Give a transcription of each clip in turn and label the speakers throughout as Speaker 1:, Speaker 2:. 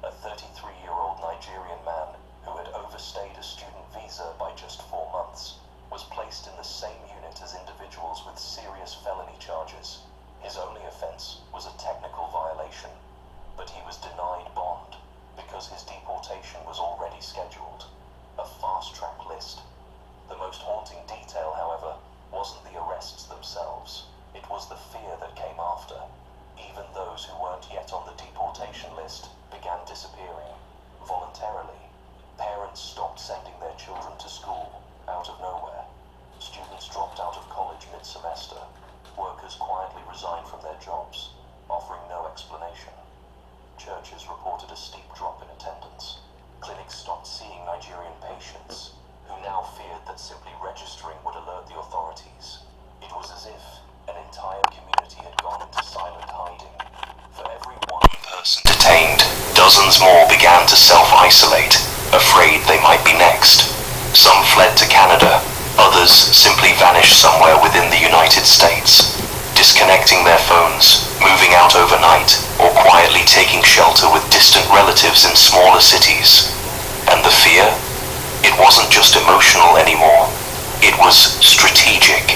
Speaker 1: a 33-year-old Nigerian man who had overstayed a student visa by just 4 months, was placed in the same unit as individuals with serious felony charges. His only offense was a technical violation, but he was denied bond because his deportation was already scheduled, a fast-track list. The most haunting detail, however, wasn't the arrests themselves. It was the fear that came after. Even those who weren't yet on the deportation list began disappearing, voluntarily. Parents stopped sending their children to school, out of nowhere. Students dropped out of college mid-semester. Workers quietly resigned from their jobs, offering no explanation. Churches reported a steep drop in attendance. Clinics stopped seeing Nigerian patients, who now feared that simply registering would alert the authorities. It was as if an entire community had gone into silent hiding. For every one person detained, dozens more began to self-isolate, afraid they might be next. Some fled to Canada, others simply vanished somewhere within the United States, disconnecting their phones, moving out overnight, or quietly taking shelter with distant relatives in smaller cities. And the fear? It wasn't just emotional anymore. It was strategic.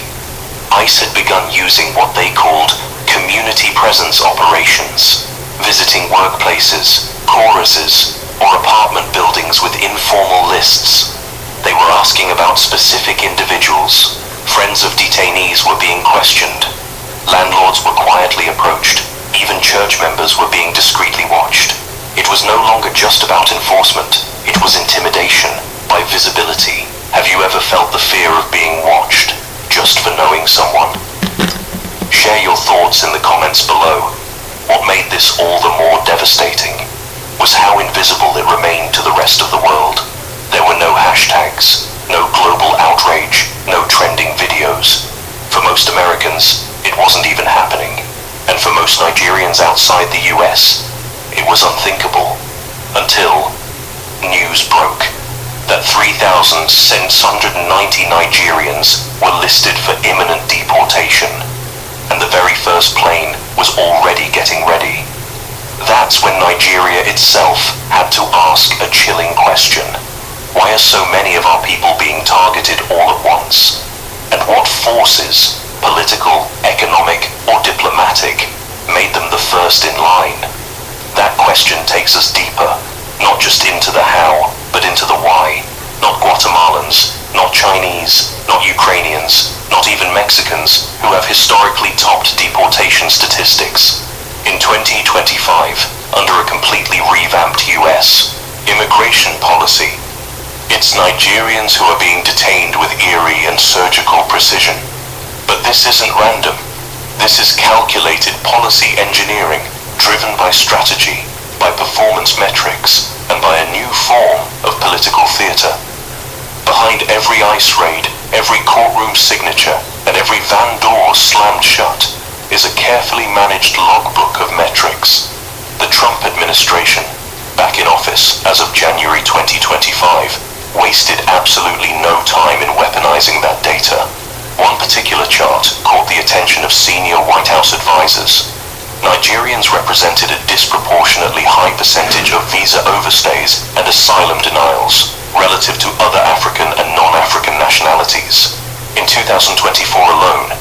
Speaker 1: ICE had begun using what they called community presence operations, visiting workplaces, choruses, or apartment buildings with informal lists. They were asking about specific individuals. Friends of detainees were being questioned. Landlords were quietly approached. Even church members were being discreetly watched. It was no longer just about enforcement. It was intimidation by visibility. Have you ever felt the fear of being watched just for knowing someone? Share your thoughts in the comments below. What made this all the more devastating was how invisible it remained to the rest of the world. There were no hashtags, no global outrage, no trending videos. For most Americans, it wasn't even happening. And for most Nigerians outside the US, it was unthinkable. Until news broke that 3,690 Nigerians were listed for imminent deportation, and the very first plane was already getting ready. That's when Nigeria itself had to ask a chilling question. Why are so many of our people being targeted all at once? And what forces, political, economic, or diplomatic, made them the first in line? That question takes us deeper, not just into the how, but into the why. Not Guatemalans, not Chinese, not Ukrainians, not even Mexicans, who have historically topped deportation statistics. In 2025, under a completely revamped US immigration policy, it's Nigerians who are being detained with eerie and surgical precision. But this isn't random. This is calculated policy engineering, driven by strategy, by performance metrics, and by a new form of political theater. Behind every ICE raid, every courtroom signature, and every van door slammed shut is a carefully managed logbook of metrics. The Trump administration, back in office as of January 2025, wasted absolutely no time in weaponizing that data. One particular chart caught the attention of senior White House advisors. Nigerians represented a disproportionately high percentage of visa overstays and asylum denials relative to other African and non-African nationalities. In 2024 alone,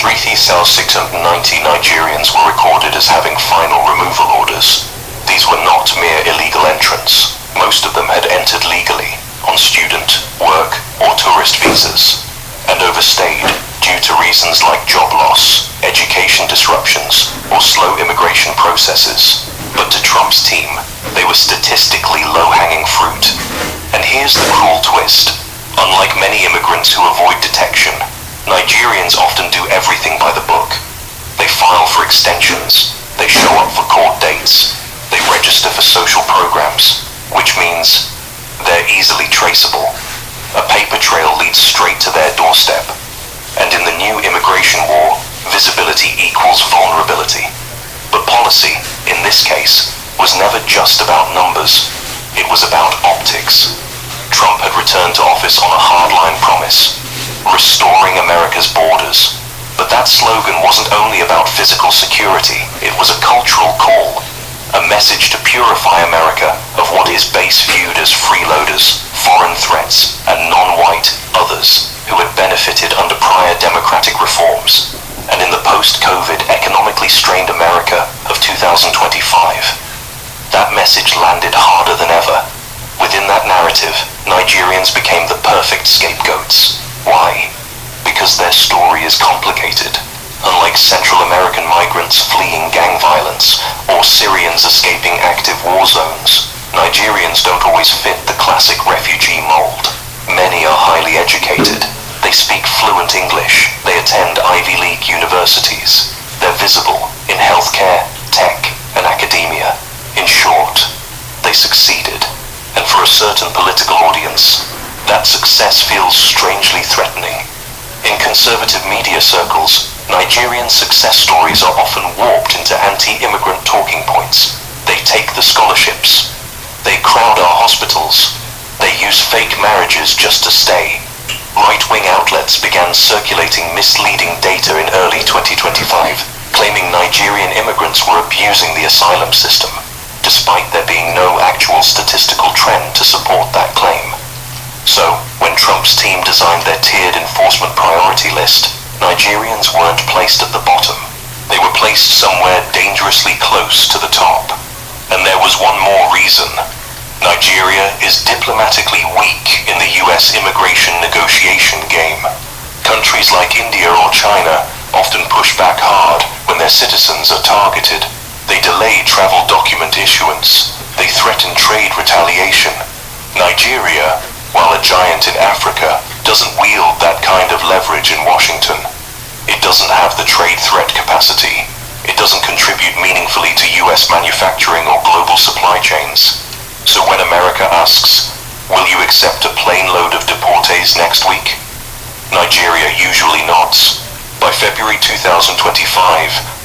Speaker 1: 3,690 Nigerians were recorded as having final removal orders. These were not mere illegal entrants. Most of them had entered legally on student, work, or tourist visas, and overstayed due to reasons like job loss, education disruptions, or slow immigration processes. But to Trump's team, they were statistically low-hanging fruit. And here's the cruel twist. Unlike many immigrants who avoid detection, Nigerians often do everything by the book. They file for extensions, they show up for court dates, they register for social programs, which means they're easily traceable. A paper trail leads straight to their doorstep. And in the new immigration war, visibility equals vulnerability. But policy, in this case, was never just about numbers. It was about optics. Trump had returned to office on a hardline promise, restoring America's borders. But that slogan wasn't only about physical security, it was a cultural call, a message to purify America police viewed as freeloaders, foreign threats, and non-white others who had benefited under prior democratic reforms, and in the post-COVID economically strained America of 2025. That message landed harder than ever. Within that narrative, Nigerians became the perfect scapegoats. Why? Because their story is complicated. Unlike Central American migrants fleeing gang violence or Syrians escaping active war zones, Nigerians don't always fit the classic refugee mold. Many are highly educated. They speak fluent English. They attend Ivy League universities. They're visible in healthcare, tech, and academia. In short, they succeeded. And for a certain political audience, that success feels strangely threatening. In conservative media circles, Nigerian success stories are often warped into anti-immigrant talking points. They take the scholarships. They crowd our hospitals. They use fake marriages just to stay. Right-wing outlets began circulating misleading data in early 2025, claiming Nigerian immigrants were abusing the asylum system, despite there being no actual statistical trend to support that claim. So, when Trump's team designed their tiered enforcement priority list, Nigerians weren't placed at the bottom. They were placed somewhere dangerously close to the top. And there was one more reason. Nigeria is diplomatically weak in the US immigration negotiation game. Countries like India or China often push back hard when their citizens are targeted. They delay travel document issuance. They threaten trade retaliation. Nigeria, while a giant in Africa, doesn't wield that kind of leverage in Washington. It doesn't have the trade threat capacity. It doesn't contribute meaningfully to US manufacturing or global supply chains. So when America asks, will you accept a plane load of deportees next week? Nigeria usually nods. By February 2025,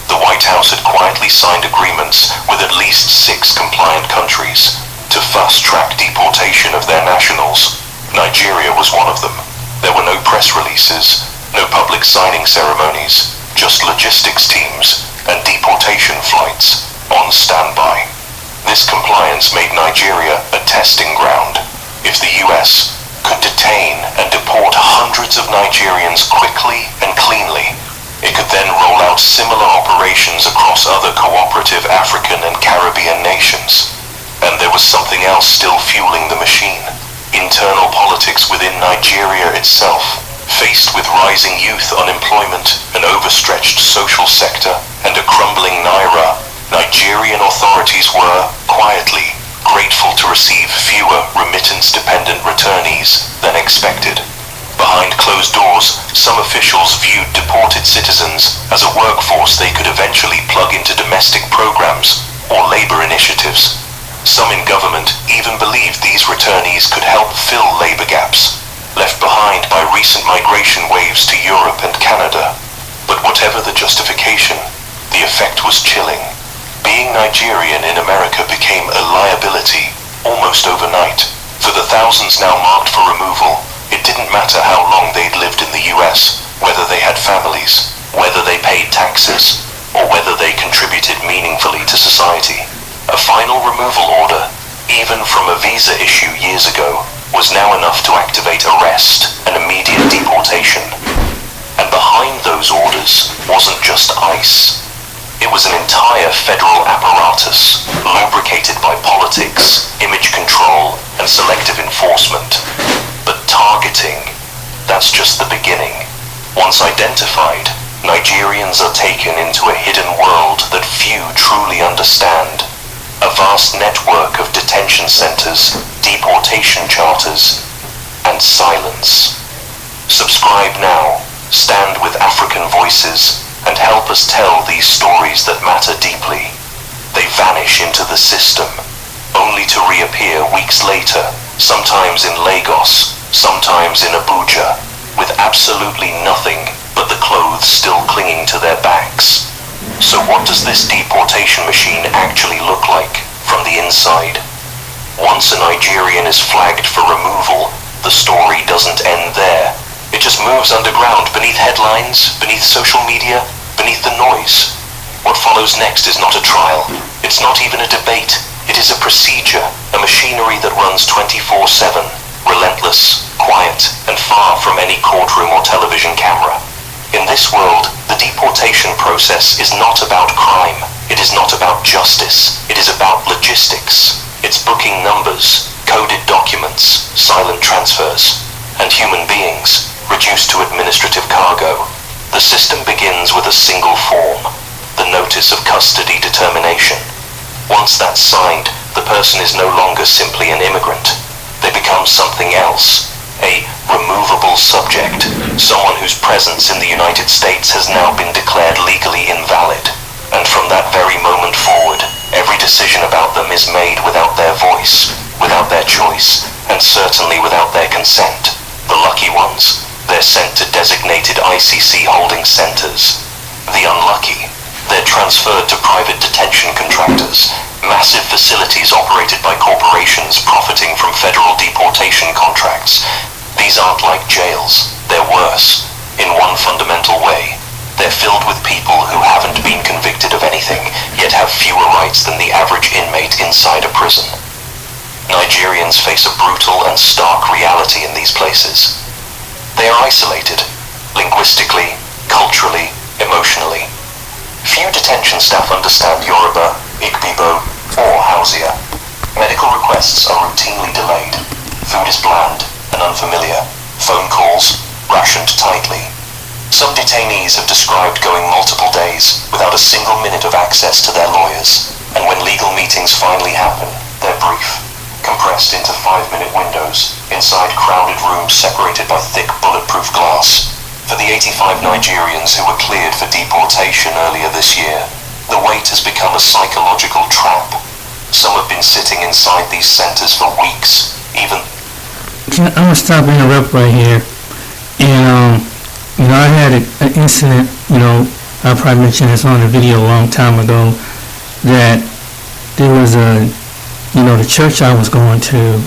Speaker 1: the White House had quietly signed agreements with at least 6 compliant countries to fast-track deportation of their nationals. Nigeria was one of them. There were no press releases, no public signing ceremonies, just logistics teams and deportation flights on standby. This compliance made Nigeria a testing ground. If the US could detain and deport hundreds of Nigerians quickly and cleanly, it could then roll out similar operations across other cooperative African and Caribbean nations. And there was something else still fueling the machine. Internal politics within Nigeria itself. Faced with rising youth unemployment, an overstretched social sector, and a crumbling naira, Nigerian authorities were, quietly, grateful to receive fewer remittance-dependent returnees than expected. Behind closed doors, some officials viewed deported citizens as a workforce they could eventually plug into domestic programs or labor initiatives. Some in government even believed these returnees could help fill labor gaps, left behind by recent migration waves to Europe and Canada. But whatever the justification, the effect was chilling. Being Nigerian in America became a liability almost overnight. For the thousands now marked for removal, it didn't matter how long they'd lived in the US, whether they had families, whether they paid taxes, or whether they contributed meaningfully to society. A final removal order, even from a visa issue years ago, was now enough to activate arrest and immediate deportation. And behind those orders wasn't just ICE. It was an entire federal apparatus, lubricated by politics, image control, and selective enforcement. But targeting, that's just the beginning. Once identified, Nigerians are taken into a hidden world that few truly understand. A vast network of detention centers, deportation charters, and silence. Subscribe now, stand with African voices, and help us tell these stories that matter deeply. They vanish into the system, only to reappear weeks later, sometimes in Lagos, sometimes in Abuja, with absolutely nothing but the clothes still clinging to their backs. So what does this deportation machine actually look like from the inside? Once a Nigerian is flagged for removal, the story doesn't end there. It just moves underground, beneath headlines, beneath social media, beneath the noise. What follows next is not a trial. It's not even a debate. It is a procedure. a machinery that runs 24/7, relentless, quiet, and far from any courtroom or television camera. In this world, the deportation process is not about crime. It is not about justice. It is about logistics. It's booking numbers, coded documents, silent transfers, and human beings reduced to administrative cargo. The system begins with a single form, the Notice of Custody Determination. Once that's signed, the person is no longer simply an immigrant. They become something else, a removable subject, someone whose presence in the United States has now been declared legally invalid. And from that very moment forward, every decision about them is made without their voice, without their choice, and certainly without their consent. The lucky ones, they're sent to designated ICC holding centers. The unlucky, they're transferred to private detention contractors, massive facilities operated by corporations profiting from federal deportation contracts. These aren't like jails, they're worse, in one fundamental way. They're filled with people who haven't been convicted of anything, yet have fewer rights than the average inmate inside a prison. Nigerians face a brutal and stark reality in these places. They are isolated, linguistically, culturally, emotionally. Few detention staff understand Yoruba, Igbo, or Hausa. Medical requests are routinely delayed. Food is bland and unfamiliar. Phone calls rationed tightly. Some detainees have described going multiple days without a single minute of access to their lawyers, and when legal meetings finally happen, they're brief, compressed into 5-minute windows, inside crowded rooms separated by thick bulletproof glass. For the 85 Nigerians who were cleared for deportation earlier this year, the wait has become a psychological trap. Some have been sitting inside these centers for weeks, even...
Speaker 2: I'm going to stop and interrupt right here. And, I had an incident, I probably mentioned this on the video a long time ago, that there was the church I was going to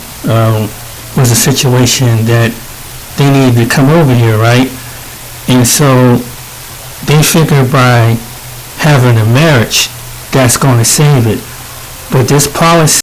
Speaker 2: was a situation that they needed to come over here, right? And so they figured by having a marriage, that's going to save it. But this policy